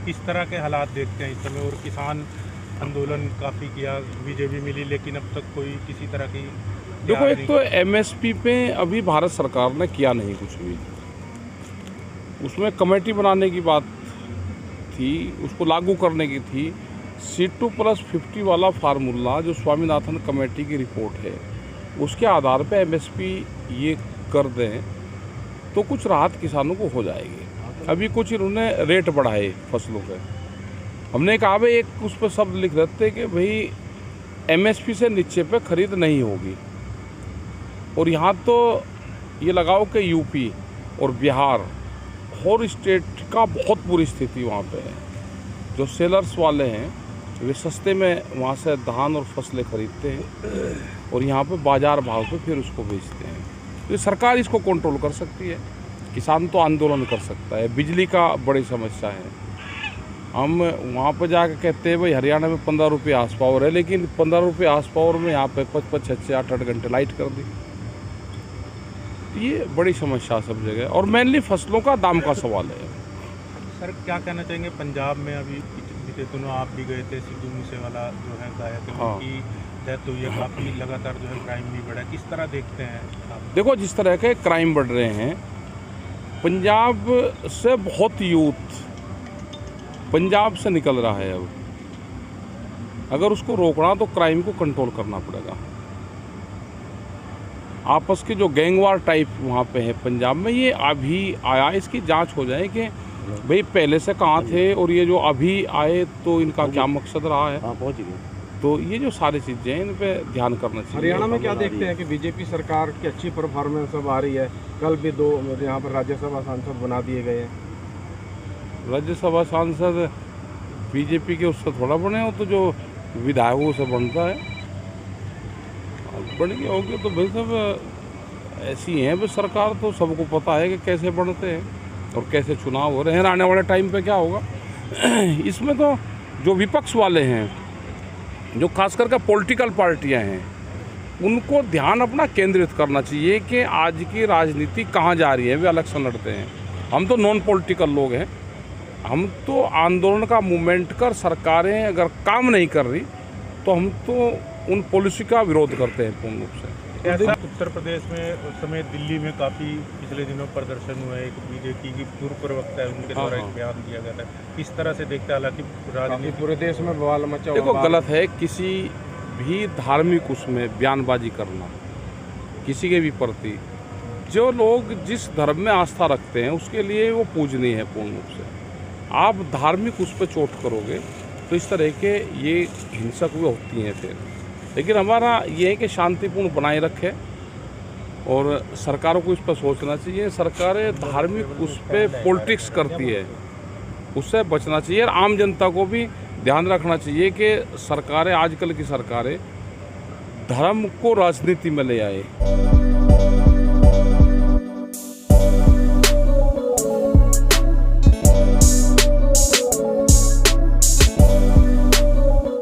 किस तरह के हालात देखते हैं इस समय? और किसान आंदोलन काफ़ी किया, बीजेपी मिली, लेकिन अब तक कोई किसी तरह की देखो, एक तो एमएसपी पे अभी भारत सरकार ने किया नहीं कुछ भी। उसमें कमेटी बनाने की बात थी, उसको लागू करने की थी। C2+50 वाला फार्मूला जो स्वामीनाथन कमेटी की रिपोर्ट है, उसके आधार पे एमएसपी ये कर दें तो कुछ राहत किसानों को हो जाएगी। अभी कुछ इन्होंने रेट बढ़ाए फसलों के। हमने कहा भाई एक उस पर शब्द लिख देते कि भाई एमएसपी से नीचे पे खरीद नहीं होगी। और यहाँ तो ये लगाओ कि यूपी और बिहार और स्टेट का बहुत बुरी स्थिति वहाँ पे है। जो सेलर्स वाले हैं वे सस्ते में वहाँ से धान और फसलें खरीदते हैं और यहाँ पे बाज़ार भाव पे फिर उसको बेचते हैं। तो ये सरकार इसको कंट्रोल कर सकती है, किसान तो आंदोलन कर सकता है। बिजली का बड़ी समस्या है। हम वहाँ पर जाकर कहते हैं भाई हरियाणा में 15 रुपये हार्स पावर है, लेकिन 15 रुपये हार्स पावर में यहाँ पे 5-5, 6-6, 8-8 घंटे लाइट कर दी। ये बड़ी समस्या सब जगह, और मेनली फसलों का दाम का सवाल है। सर क्या कहना चाहेंगे? पंजाब में अभी बीते दिनों आप भी गए थे, सिद्धू मूसेवाला जो है गायक, उनकी डेथ हुई है, काफ़ी लगातार जो है क्राइम भी बढ़ा है, किस तरह देखते हैं आप? देखो, जिस तरह के क्राइम बढ़ रहे हैं, पंजाब से बहुत यूथ पंजाब से निकल रहा है। अब अगर उसको रोकना तो क्राइम को कंट्रोल करना पड़ेगा। आपस के जो गैंगवार टाइप वहाँ पे है पंजाब में, ये अभी आया, इसकी जांच हो जाए कि भाई पहले से कहाँ थे और ये जो अभी आए तो इनका क्या मकसद रहा है। पहुँच गए। तो ये जो सारी चीज़ें हैं इन पे ध्यान करना चाहिए। हरियाणा में क्या देखते हैं कि बीजेपी सरकार की अच्छी परफॉर्मेंस अब आ रही है। कल भी 2 यहाँ पर राज्यसभा सांसद बना दिए गए हैं। राज्यसभा सांसद बीजेपी के उससे थोड़ा बने हो, तो जो विधायकों से बनता है बन गया होगी। तो भाई सब ऐसी हैं भाई, सरकार तो सबको पता है कि कैसे बनते हैं और कैसे चुनाव हो रहे हैं। आने वाले टाइम पे क्या होगा इसमें तो जो विपक्ष वाले हैं, जो खास करके पॉलिटिकल पार्टियां हैं, उनको ध्यान अपना केंद्रित करना चाहिए कि आज की राजनीति कहाँ जा रही है। वे इलेक्शन लड़ते हैं, हम तो नॉन पॉलिटिकल लोग हैं। हम तो आंदोलन का मूवमेंट कर, सरकारें अगर काम नहीं कर रही तो हम तो उन पॉलिसी का विरोध करते हैं पूर्ण रूप से। ऐसा उत्तर प्रदेश में उस समय दिल्ली में काफ़ी पिछले दिनों प्रदर्शन हुए। एक बीजेपी की पूर्व प्रवक्ता है, उनके द्वारा एक बयान दिया गया था। किस तरह से देखते हैं? हालांकि राजनीति पूरे देश में बवाल मचा। देखो, गलत है किसी भी धार्मिक उसमें बयानबाजी करना किसी के भी प्रति। जो लोग जिस धर्म में आस्था रखते हैं उसके लिए वो पूजनीय है पूर्ण रूप से। आप धार्मिक उस पर चोट करोगे तो इस तरह के ये हिंसक भी होती हैं फिर। लेकिन हमारा ये है कि शांतिपूर्ण बनाए रखें और सरकारों को इस पर सोचना चाहिए। सरकारें धार्मिक उस पर पॉलिटिक्स करती है, उससे बचना चाहिए। और आम जनता को भी ध्यान रखना चाहिए कि सरकारें, आजकल की सरकारें धर्म को राजनीति में ले आए।